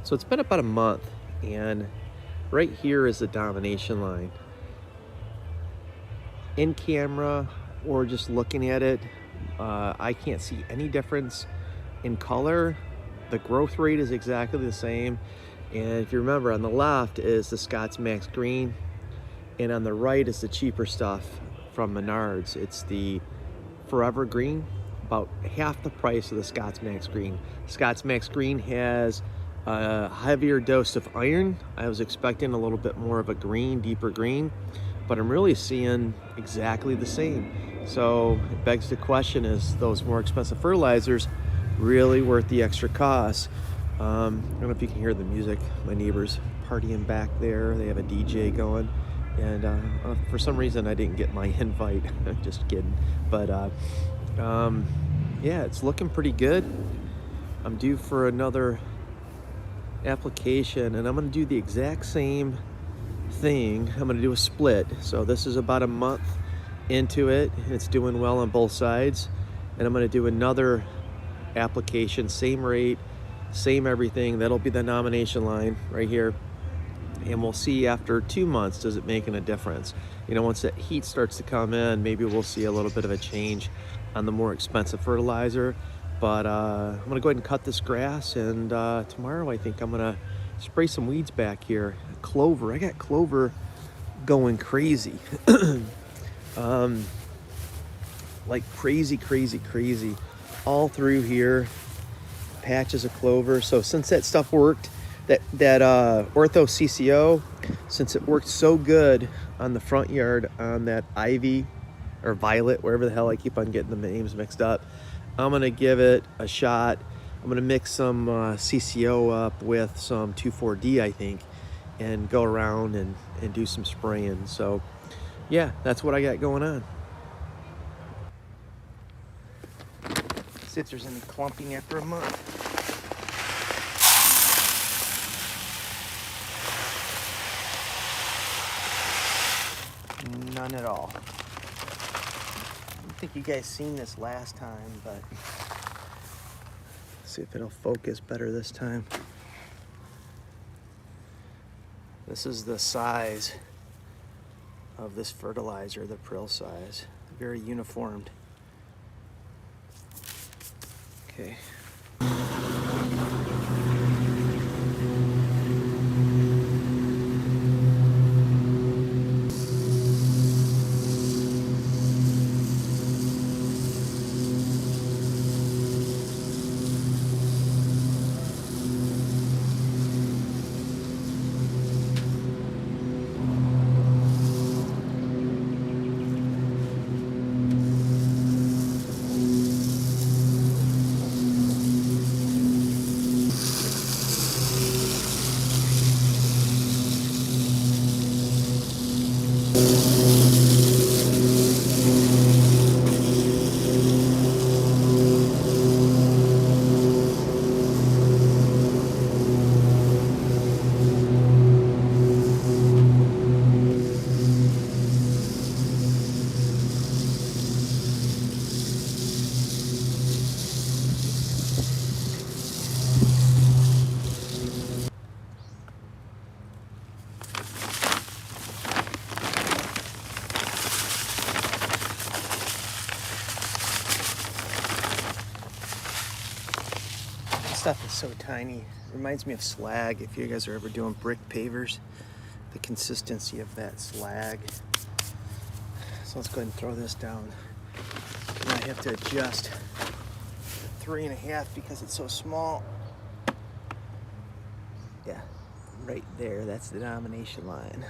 So it's been about a month, and right here is the domination line. In camera or just looking at it, I can't see any difference in color. The growth rate is exactly the same. And if you remember, on the left is the Scott's Max Green, and on the right is the cheaper stuff from Menards. It's the Forever Green, about half the price of the Scott's Max Green. Scott's Max Green has a heavier dose of iron. I was expecting a little bit more of a green, deeper green, but I'm really seeing exactly the same. So it begs the question, is those more expensive fertilizers really worth the extra cost? I don't know if you can hear the music. My neighbor's partying back there. They have a DJ going. And for some reason, I didn't get my invite. Just kidding. But yeah, it's looking pretty good. I'm due for another application, and I'm going to do the exact same thing. I'm going to do a split. So this is about a month into it. It's doing well on both sides. And I'm going to do another application, same rate, same everything. That'll be the nomination line right here. And we'll see after 2 months, does it make a difference? You know, once that heat starts to come in, maybe we'll see a little bit of a change on the more expensive fertilizer. But I'm gonna go ahead and cut this grass, and tomorrow I think I'm gonna spray some weeds back here. Clover, I got clover going crazy. Like crazy all through here, patches of clover. So since that stuff worked, that Ortho CCO, since it worked so good on the front yard on that ivy or violet, wherever the hell I keep on getting the names mixed up, I'm gonna give it a shot. I'm gonna mix some CCO up with some 2,4-D, I think, and go around and do some spraying. So yeah, that's what I got going on. See if there's any clumping after a month. None at all. I don't think you guys seen this last time, but let's see if it'll focus better this time. This is the size of this fertilizer, the prill size. Very uniformed. Okay. Stuff is so tiny. Reminds me of slag. If you guys are ever doing brick pavers, the consistency of that slag. So let's go ahead and throw this down. And I have to adjust 3.5 because it's so small. Yeah, right there. That's the domination line.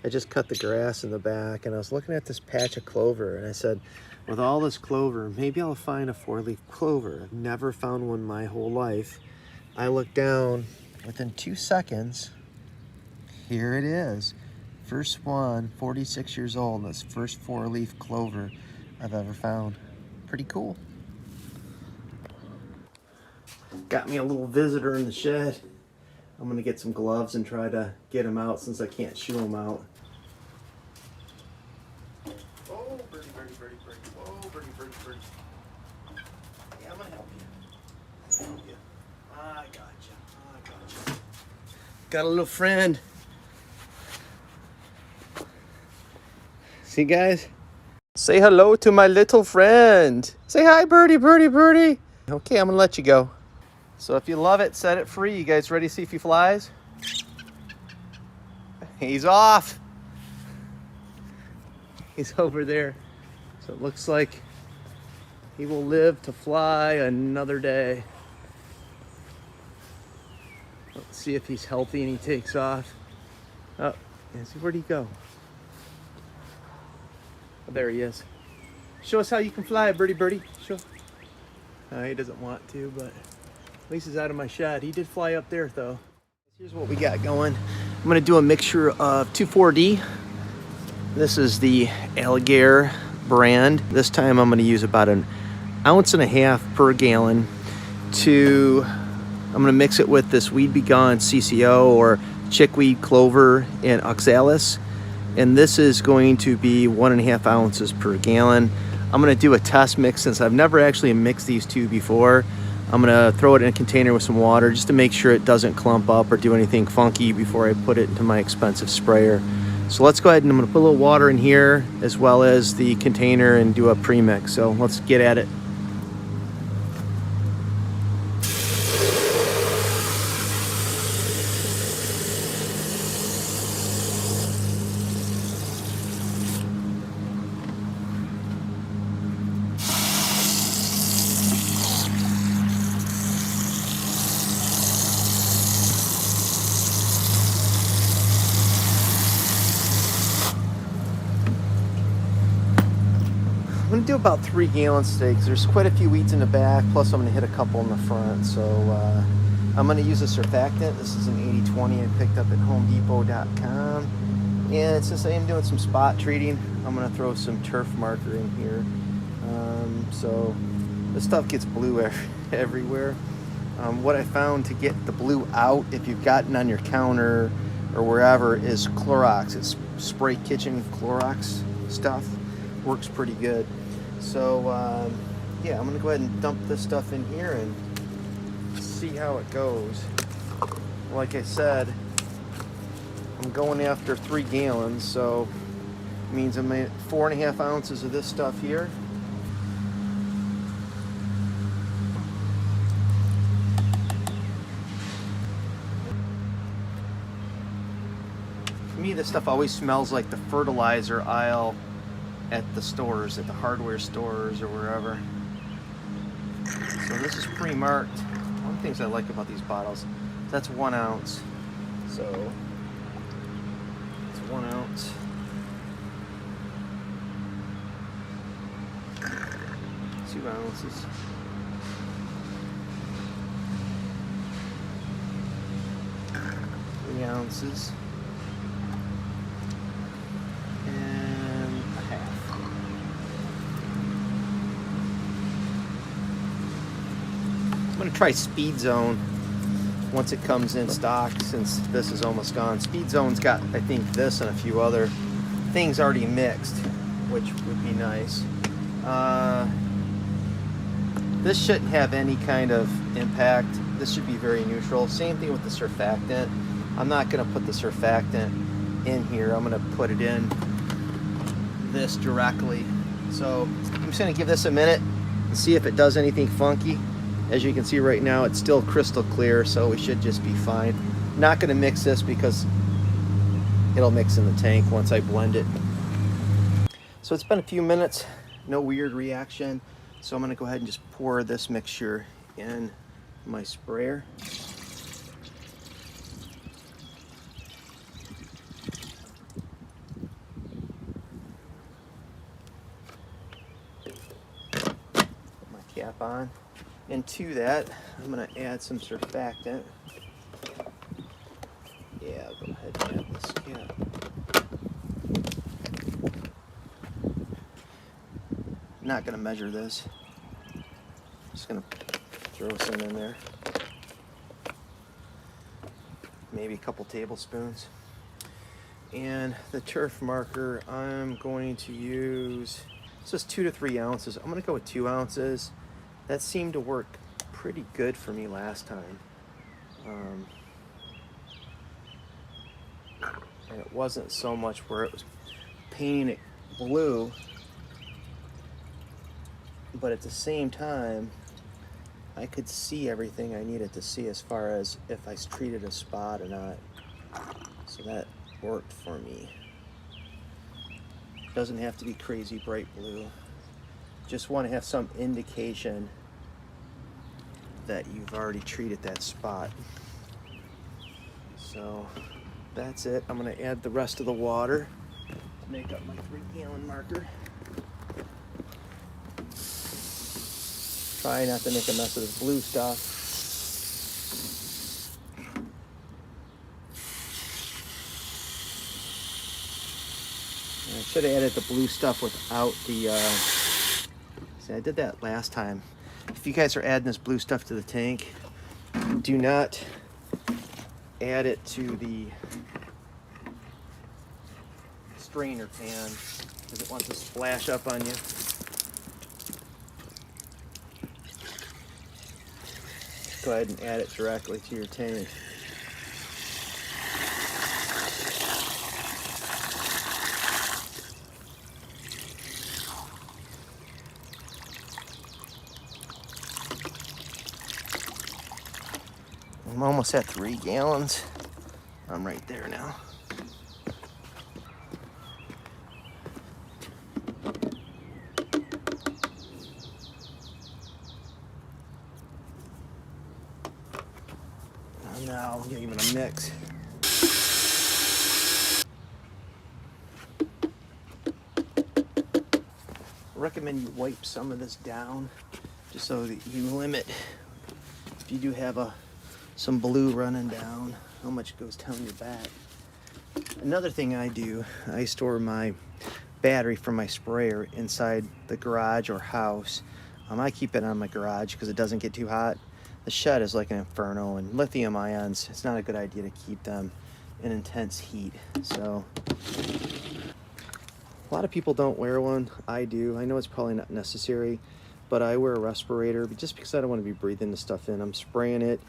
I just cut the grass in the back, and I was looking at this patch of clover, and I said, with all this clover, maybe I'll find a 4-leaf clover. I've never found one my whole life. I looked down, within 2 seconds, here it is. First one, 46 years old. That's first 4-leaf clover I've ever found. Pretty cool. Got me a little visitor in the shed. I'm gonna get some gloves and try to get him out since I can't shoo him out. Oh, birdie, birdie, birdie, birdie. Whoa, birdie, birdie, birdie. Yeah, I'm gonna help you. Help you. I got you. Got a little friend. See, guys? Say hello to my little friend. Say hi, birdie, birdie, birdie. Okay, I'm gonna let you go. So if you love it, set it free. You guys ready to see if he flies? He's off. He's over there. So it looks like he will live to fly another day. Let's see if he's healthy and he takes off. Oh, where'd he go? Oh, there he is. Show us how you can fly, birdie, birdie. Show. He doesn't want to, but at least he's out of my shed. He did fly up there, though. Here's what we got going. I'm going to do a mixture of 2,4-D. This is the Alligator brand. This time I'm going to use about 1.5 ounces per gallon. I'm going to mix it with this Weed Be Gone CCO or chickweed, clover, and oxalis. And this is going to be 1.5 ounces per gallon. I'm going to do a test mix since I've never actually mixed these two before. I'm going to throw it in a container with some water just to make sure it doesn't clump up or do anything funky before I put it into my expensive sprayer. So let's go ahead and I'm going to put a little water in here as well as the container and do a pre-mix. So let's get at it. I'm gonna do about 3 gallons today because there's quite a few weeds in the back, plus I'm gonna hit a couple in the front. So I'm gonna use a surfactant. This is an 80/20 I picked up at homedepot.com. And since I am doing some spot treating, I'm gonna throw some turf marker in here. So this stuff gets blue everywhere. What I found to get the blue out, if you've gotten on your counter or wherever, is Clorox. It's spray kitchen Clorox stuff. Works pretty good. So yeah, I'm gonna go ahead and dump this stuff in here and see how it goes. Like I said, I'm going after 3 gallons, so it means I'm at 4.5 ounces of this stuff here. To me, this stuff always smells like the fertilizer aisle at the stores, at the hardware stores or wherever. So this is pre-marked. One of the things I like about these bottles, that's 1 ounce. So it's 1 ounce. 2 ounces. 3 ounces. I'm gonna try Speed Zone once it comes in stock, since this is almost gone. Speed Zone's got, I think, this and a few other things already mixed, which would be nice. This shouldn't have any kind of impact. This should be very neutral. Same thing with the surfactant. I'm not gonna put the surfactant in here. I'm gonna put it in this directly. So I'm just gonna give this a minute and see if it does anything funky. As you can see right now, it's still crystal clear, so we should just be fine. Not gonna mix this because it'll mix in the tank once I blend it. So it's been a few minutes, no weird reaction. So I'm gonna go ahead and just pour this mixture in my sprayer. snap on. And to that, I'm going to add some surfactant. Yeah, I'll go ahead and add this cap. Not going to measure this. Just going to throw some in there. Maybe a couple tablespoons. And the turf marker, I'm going to use, this is 2 to 3 ounces. I'm going to go with 2 ounces. That seemed to work pretty good for me last time. And it wasn't so much where it was painting it blue, but at the same time, I could see everything I needed to see as far as if I treated a spot or not. So that worked for me. Doesn't have to be crazy bright blue. Just want to have some indication that you've already treated that spot. So that's it. I'm going to add the rest of the water to make up my 3-gallon marker. Try not to make a mess of this blue stuff. And I should have added the blue stuff without the, see, I did that last time. If you guys are adding this blue stuff to the tank, do not add it to the strainer pan because it wants to splash up on you. Go ahead and add it directly to your tank. I'm almost at 3 gallons. I'm right there now. And now I'm giving it a mix. I recommend you wipe some of this down just so that you limit, if you do have some blue running down, how much goes down your back. Another thing I do, I store my battery from my sprayer inside the garage or house. I keep it on my garage because it doesn't get too hot. The shed is like an inferno, and lithium ions, it's not a good idea to keep them in intense heat. So a lot of people don't wear one. I do. I know it's probably not necessary, but I wear a respirator just because I don't want to be breathing the stuff in. I'm spraying it,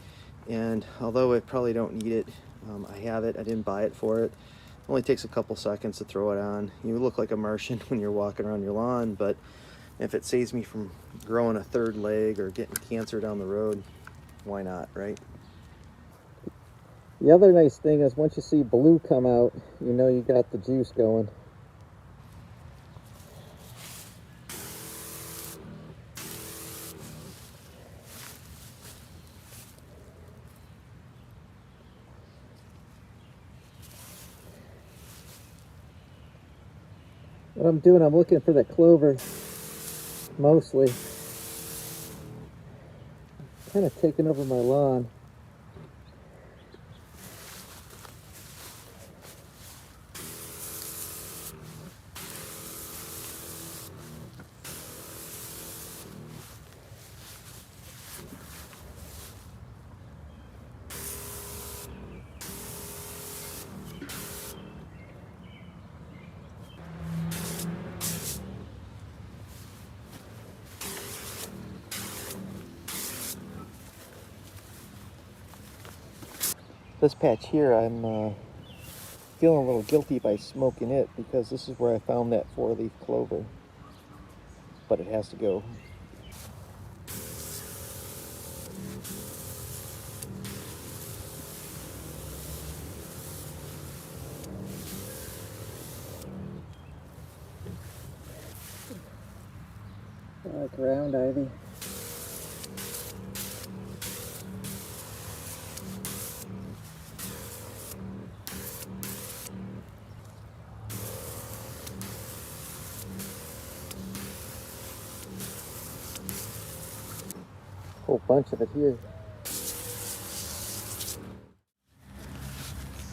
and although I probably don't need it, I have it. I didn't buy it for it. It only takes a couple seconds to throw it on. You look like a Martian when you're walking around your lawn, but if it saves me from growing a third leg or getting cancer down the road, why not, right? The other nice thing is once you see blue come out, you know you got the juice going. What I'm doing, I'm looking for that clover, mostly. Kind of taking over my lawn. This patch here, I'm feeling a little guilty by smoking it because this is where I found that 4-leaf clover, but it has to go. Ground ivy. whole bunch of it here.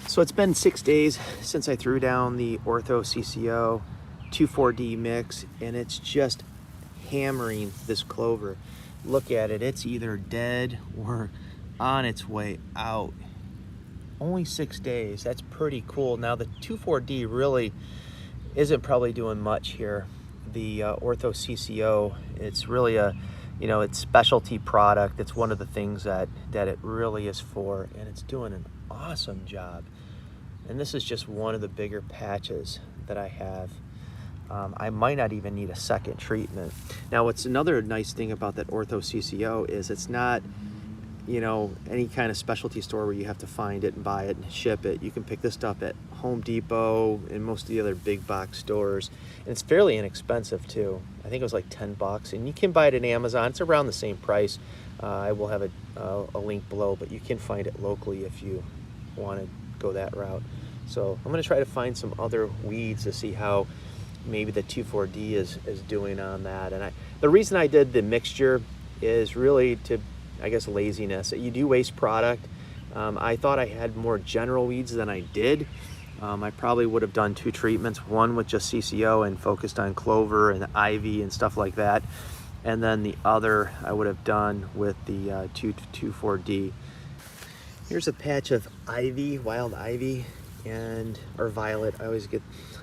So it's been 6 days since I threw down the Ortho CCO 2,4-D mix, and it's just hammering this clover. Look at it, it's either dead or on its way out. Only 6 days, that's pretty cool. Now the 2,4-D really isn't probably doing much here. The Ortho CCO, it's really a, it's specialty product. It's one of the things that it really is for, and it's doing an awesome job. And this is just one of the bigger patches that I have. I might not even need a second treatment. Now, what's another nice thing about that Ortho CCO is it's not, any kind of specialty store where you have to find it and buy it and ship it. You can pick this up at Home Depot and most of the other big box stores. And it's fairly inexpensive too. I think it was like 10 bucks, and you can buy it at Amazon. It's around the same price. I will have a link below, but you can find it locally if you want to go that route. So I'm going to try to find some other weeds to see how maybe the 2,4-D is doing on that. And the reason I did the mixture is really to, I guess, laziness. You do waste product. I thought I had more general weeds than I did. I probably would have done 2 treatments, one with just CCO and focused on clover and ivy and stuff like that, and then the other I would have done with the 2,4-D. Here's a patch of ivy, wild ivy, or violet. I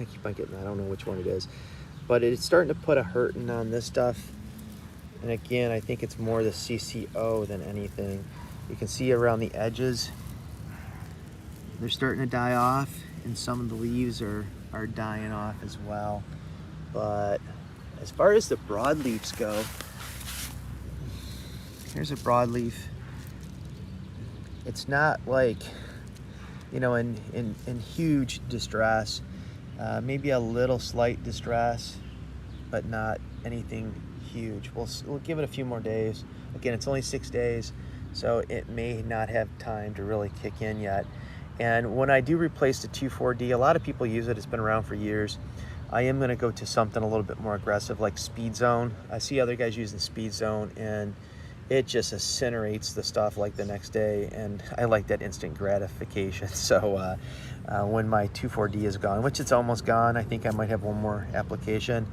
keep on getting that. I don't know which one it is, but it's starting to put a hurting on this stuff. And again, I think it's more the CCO than anything. You can see around the edges, they're starting to die off, and some of the leaves are dying off as well. But as far as the broadleafs go, here's a broadleaf. It's not like, in huge distress. Maybe a little slight distress, but not anything huge. We'll give it a few more days. Again, it's only 6 days, so it may not have time to really kick in yet. And when I do replace the 2,4-D, a lot of people use it. It's been around for years. I am going to go to something a little bit more aggressive, like Speed Zone. I see other guys using Speed Zone, and it just incinerates the stuff like the next day, and I like that instant gratification. So when my 2,4-D is gone, which it's almost gone, I think I might have one more application.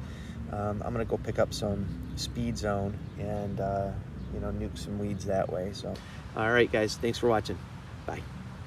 I'm gonna go pick up some Speed Zone and nuke some weeds that way. So, all right, guys, thanks for watching. Bye.